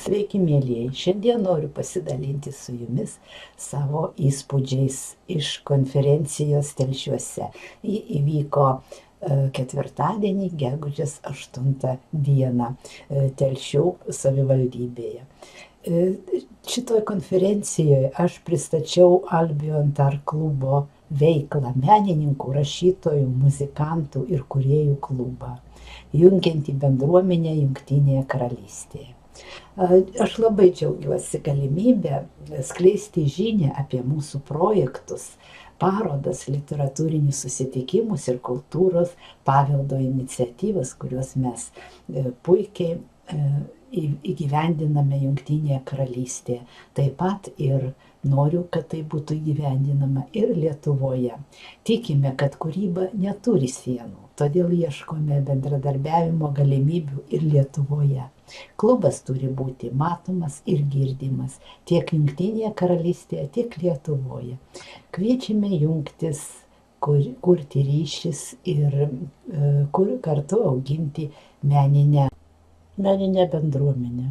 Sveiki, mėlyjeji. Šiandien noriu pasidalinti su jumis savo įspūdžiais iš konferencijos Telšiuose. Ji įvyko ketvirtadienį, gegužės 8 dieną Telšių savivaldybėje. Šitoj konferencijoje aš pristačiau Albion Art klubo veiklą, menininkų, rašytojų, muzikantų ir kūrėjų klubą, jungiantį bendruomenę Jungtinėje karalystėje. Aš labai džiaugiuosi galimybę skleisti žinią apie mūsų projektus, parodas, literatūrinius susitikimus ir kultūros paveldo iniciatyvas, kuriuos mes puikiai įgyvendiname Jungtinėje karalystėje. Taip pat ir noriu, kad tai būtų įgyvendinama ir Lietuvoje. Tikime, kad kūryba neturi sienų, todėl ieškome bendradarbiavimo galimybių ir Lietuvoje. Klubas turi būti matomas ir girdimas tiek Jungtinėje karalystėje, tiek Lietuvoje. Kviečiame jungtis, kurti ryšis ir kartu auginti meninę bendruomenę.